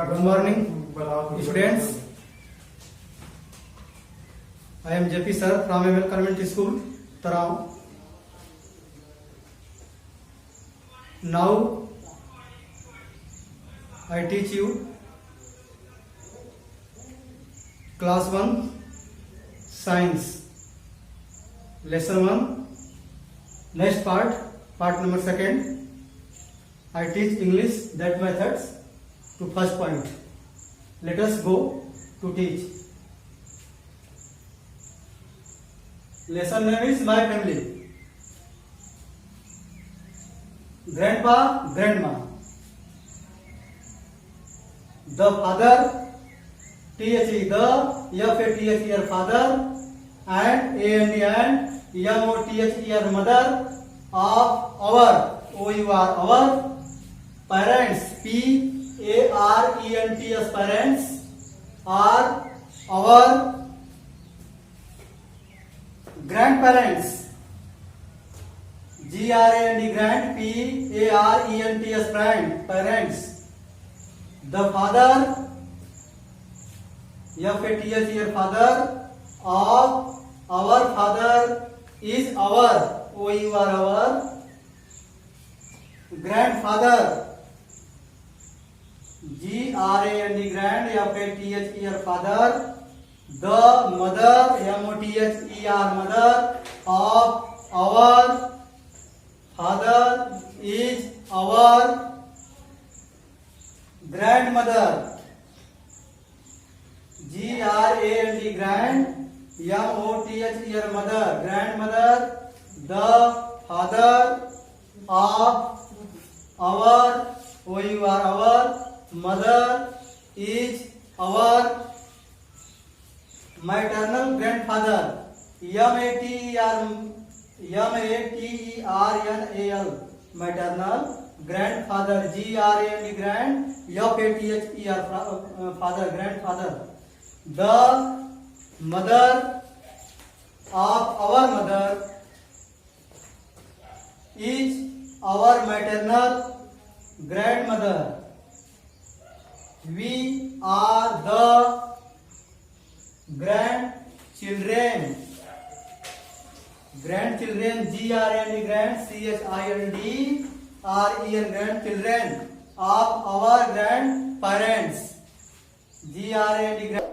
Good morning, students. I am JP sir from ML Convent School, Tarao. Now I teach you class 1 science lesson 1. Next part number 2. I teach English that methods to first point. Let us go to teach. Lesson name is My Family. Grandpa, grandma. The father, THE, the, FATHE, your father, and AND, and MOTHE, your mother, of our, OUR, our parents, PARENTS, parents, are our grandparents, GRAND, grand, PARENTS, parents. The father, FATHE, your father, of our father is our, OUR, our grandfather, GRAND, grand, FATHE, your father. The mother, MOTHER, mother, of our father is our grandmother, GRAND, grand, MOTHER, your mother, grandmother. The father of our, OUR, our mother is our maternal grandfather, MATERNAL, maternal grandfather, GRAND, grand, FATHER, father, grandfather. The mother of our mother is our maternal grandmother. We are the grandchildren, grandchildren, GRAND, grand, CHILDREN, grandchildren of our grandparents, GRAND, grand.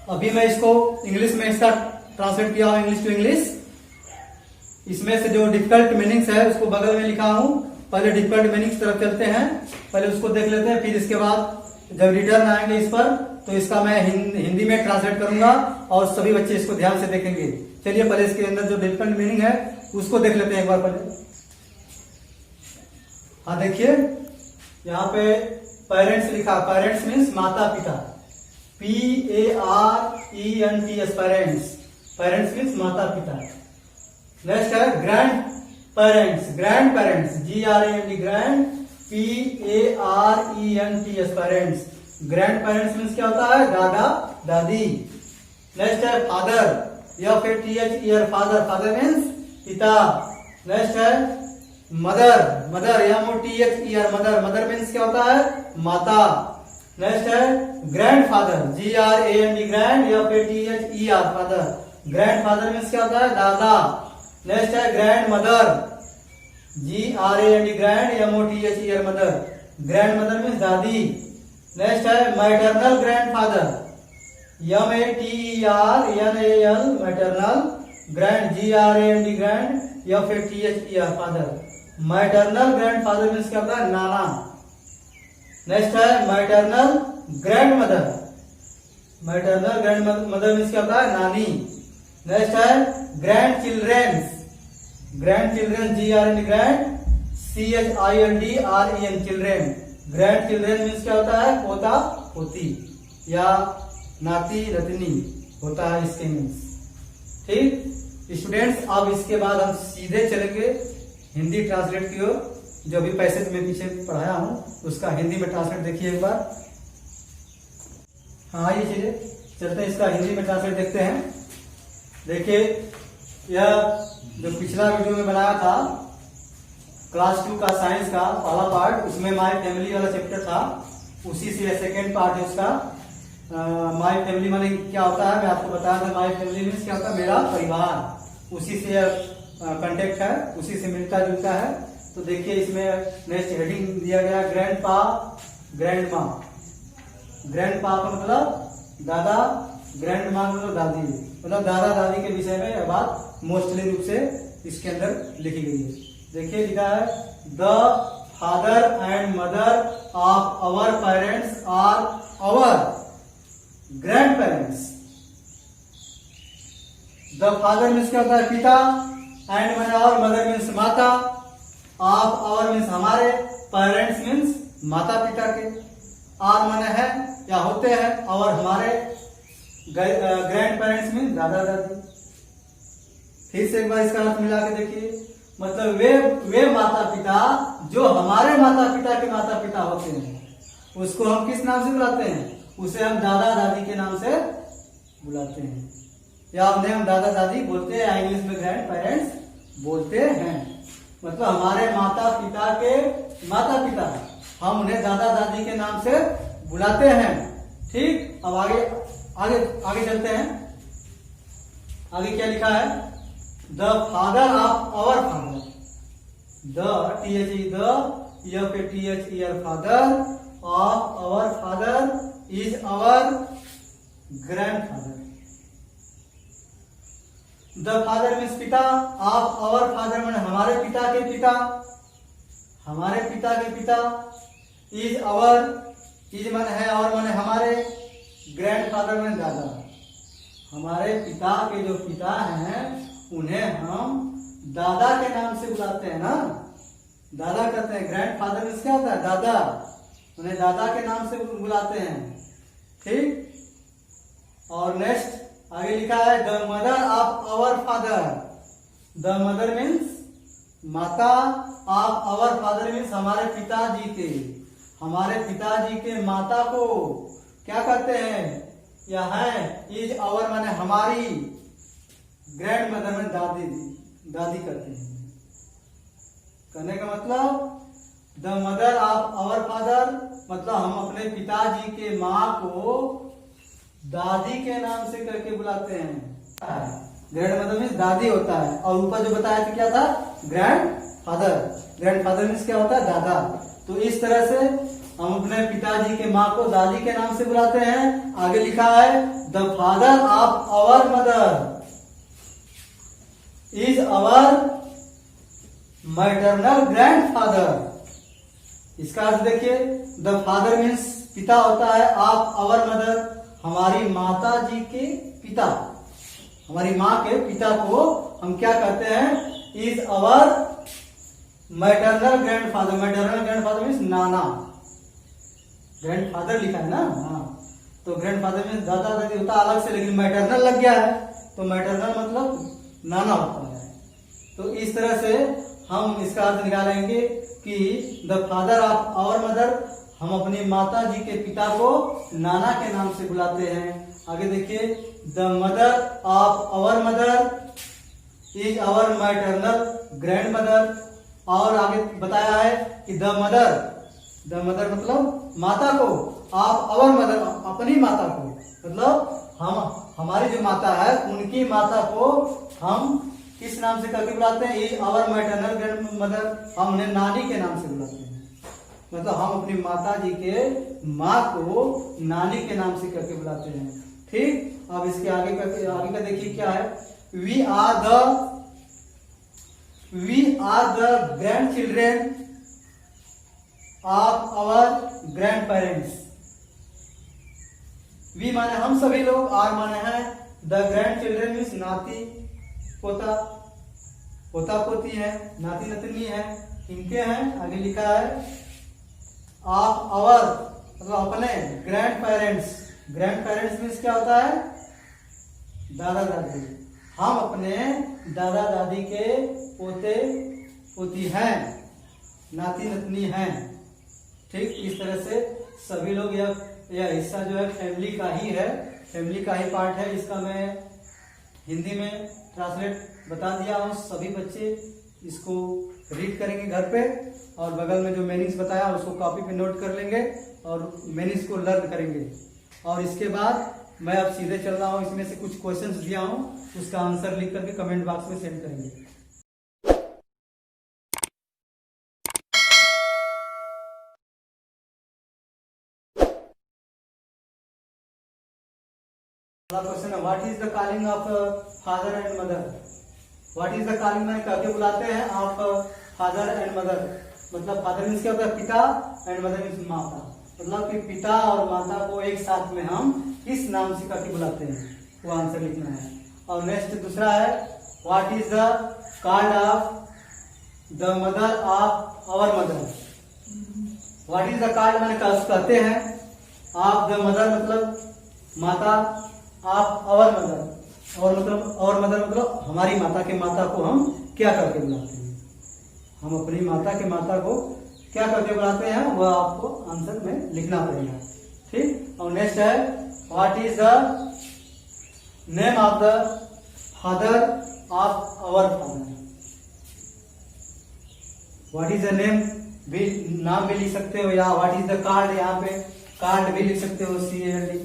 अभी मैं इसको English में इसका translate किया हूं, English to English. इसमें से जो डिफिकल्ट मीनिंग्स है उसको बगल में लिखा हूं. पहले डिफिकल्ट मीनिंग्स तरफ चलते हैं, पहले उसको देख लेते हैं, फिर इसके बाद जब रिटर्न आएंगे इस पर तो इसका मैं हिंदी में ट्रांसलेट करूंगा और सभी बच्चे इसको ध्यान से देखेंगे. चलिए पहले इसके अंदर जो डिफिकल्ट मीनिंग है उसको देख लेते हैं एक बार पहले. हाँ देखिए यहाँ पे पेरेंट्स लिखा. पेरेंट्स मीन्स माता पिता, PARENTS, पेरेंट्स. पेरेंट्स मीन्स माता पिता. नेक्स्ट है grand parents, grand parents, GRAND, grand, PARENTS, parents. Grand parents means क्या होता है? दादा दादी. नेक्स्ट है father, FATHER, father, father means पिता. नेक्स्ट है mother, mother, MOTHER, mother, mother means क्या होता है? माता. नेक्स्ट है grandfather, GRAND, grand, FATHER, father. Grandfather means क्या होता है? दादा. नेक्स्ट है grand mother, GRAND, grand, MOTHER, mother. Grand mother means दादी. नेक्स्ट है maternal grandfather, MATERNAL, maternal. Grand, GRAND, grand, FATHER, father. Maternal grandfather means क्या होता है? नाना. नेक्स्ट है maternal grand mother, maternal grand mother means क्या होता है? नानी. नेक्स्ट है grand children, grand children, GRAND, grand, CHILDREN, children. Grand children means क्या होता है? पोता पोती या नाती नतनी होता है इसके मीन्स. ठीक स्टूडेंट्स, अब इसके बाद हम सीधे चलेंगे हिंदी ट्रांसलेट की ओर. जो भी पैसेज में पीछे पढ़ाया हूं उसका हिंदी में ट्रांसलेट देखिए एक बार. हाँ ये चलिए चलते हैं इसका हिंदी में ट्रांसलेट देखते हैं। देखिए, यह जो पिछला वीडियो में बनाया था क्लास 2 का साइंस का पहला पार्ट, उसमें माय फैमिली वाला चैप्टर था, उसी से सेकेंड पार्ट है उसका। माय फैमिली माने क्या होता है मैं आपको बताया था। माय फैमिली मीन्स क्या होता है, मेरा परिवार, उसी से कांटेक्ट है, उसी से मिलता जुलता है। तो देखिए इसमें नेक्स्ट हेडिंग दिया गया ग्रैंडपा ग्रैंडमा। ग्रैंडपा का मतलब दादा, ग्रैंडमा का मतलब दादी, मतलब दादा दादी के विषय में यह बात मोस्टली रूप से इसके अंदर लिखी गई है। देखिए लिखा है the father and mother of our parents are our grand parents. The father means क्या होता है, पिता, एंड मैंने और मदर मीन्स माता, ऑफ आवर मीन्स हमारे, पेरेंट्स मीन्स माता पिता के, आर माने है या होते हैं, और हमारे ग्रैंड पेरेंट्स मीन्स दादा दादी। फिर से एक बार इसका अर्थ मिला के देखिए, मतलब वे माता पिता जो हमारे माता पिता के माता पिता होते हैं, उसको हम किस नाम से बुलाते हैं, उसे हम दादा दादी के नाम से बुलाते हैं, या उन्हें हम दादा दादी बोलते हैं, इंग्लिश में ग्रैंड पेरेंट्स बोलते हैं। मतलब हमारे माता पिता के माता पिता, हम उन्हें दादा दादी के नाम से बुलाते हैं। ठीक, अब आगे आगे आगे चलते हैं। आगे क्या लिखा है, the father of our father, the father of our father is our grandfather. The father means पिता, ऑफ आवर फादर माने हमारे पिता के पिता, हमारे पिता के पिता, इज आवर, इज माने है, और माने हमारे, ग्रैंडफादर माने दादा। हमारे पिता के जो पिता हैं उन्हें हम दादा के नाम से बुलाते हैं ना, दादा कहते हैं। ग्रैंडफादर मीन्स क्या होता है, दादा, उन्हें दादा के नाम से बुलाते हैं। ठीक, और नेक्स्ट आगे लिखा है the mother of our father. The mother means माता, ऑफ आवर फादर मीन्स हमारे पिताजी के, हमारे पिताजी के माता को क्या कहते हैं, यह है, इज आवर माने हमारी, ग्रैंड मदर में दादी, दादी कहते हैं। कहने का मतलब the mother of our father मतलब हम अपने पिताजी के माँ को दादी के नाम से करके बुलाते हैं। ग्रैंड मदर मीन्स दादी होता है, और ऊपर जो बताया था क्या था, grand father. Grand father means क्या होता है, दादा। तो इस तरह से हम अपने पिताजी के माँ को दादी के नाम से बुलाते हैं। आगे लिखा है the father of our mother is our maternal grandfather. इसका अर्थ देखिए, द फादर मीन्स पिता होता है, ऑफ आवर मदर हमारी माता जी के पिता, हमारी माँ के पिता को हम क्या कहते हैं, is our maternal grandfather. Maternal grandfather means नाना, ग्रैंडफादर लिखा है ना, हाँ, तो ग्रैंडफादर मीन्स दादा दादी होता अलग से, लेकिन मैटरनल लग गया है तो मैटरनल मतलब नाना होता है। तो इस तरह से हम इसका अर्थ निकालेंगे कि the father of our mother हम अपनी माता जी के पिता को नाना के नाम से बुलाते हैं। आगे देखिए the mother of our mother is our maternal grand mother. और आगे बताया है कि द मदर मतलब माता को, ऑफ आवर मदर अपनी माता को, मतलब हम हमारी जो माता है उनकी माता को हम किस नाम से करके बुलाते हैं, is our maternal grand mother, हम उन्हें नानी के नाम से बुलाते हैं। मतलब हम अपनी माता जी के माँ को नानी के नाम से करके बुलाते हैं। ठीक, अब इसके आगे का देखिए क्या है, we are the grand children of our grand parents. We माने हम सभी लोग, आर माने है, द ग्रैंड चिल्ड्रेन मीन्स नाती पोता, पोता पोती है, नाती नतनी है, इनके हैं। आगे लिखा है ऑफ आवर मतलब अपने, grand parents. Grand parents means क्या होता है, दादा दादी। हम अपने दादा दादी के पोते पोती हैं, नाती नतनी हैं। ठीक, इस तरह से सभी लोग, यह हिस्सा जो है फैमिली का ही है, फैमिली का ही पार्ट है। इसका मैं हिंदी में ट्रांसलेट बता दिया हूँ। सभी बच्चे इसको रीड करेंगे घर पे और बगल में जो मीनिंग्स बताया उसको कॉपी पे नोट कर लेंगे और मीनिंग्स को लर्न करेंगे। और इसके बाद मैं अब सीधे चल रहा हूँ, इसमें से कुछ क्वेश्चंस दिया हूँ उसका आंसर लिख करके कमेंट बॉक्स में सेंड करेंगे। क्वेश्चन है, what is the calling of father and mother. What is the calling मैंने कहके बुलाते हैं ऑफ फादर एंड मदर। मतलब फादर मीन्स क्या होता है, पिता, एंड मदर मीन्स माता। मतलब कि पिता और माता को एक साथ में हम किस नाम से करके बुलाते हैं, वो आंसर लिखना है। और नेक्स्ट दूसरा है, what is the called of the mother of our mother. What is the called मैंने कहते हैं ऑफ द मदर मतलब माता, आप और मदर, और मदर मतलब हमारी माता के माता को हम क्या करके बुलाते हैं। हम अपनी माता के माता को क्या करके बुलाते हैं वह आपको आंसर में लिखना पड़ेगा, ठीक। और नेक्स्ट है, what is the name of the father of our father. What is the name भी नाम भी लिख सकते हो, या व्हाट इज द कार्ड, यहाँ पे कार्ड भी लिख सकते हो, CARD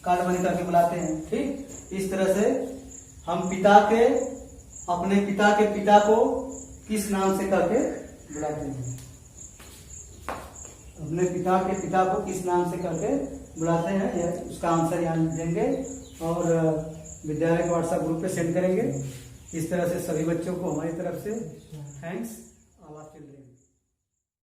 कार्ड बनी करके बुलाते हैं, ठीक। इस तरह से हम अपने पिता के पिता को किस नाम से करके बुलाते हैं, अपने पिता के पिता को किस नाम से करके बुलाते हैं, उसका आंसर यहाँ देंगे और विद्यालय के व्हाट्सएप ग्रुप पे सेंड करेंगे। इस तरह से सभी बच्चों को हमारी तरफ से थैंक्स।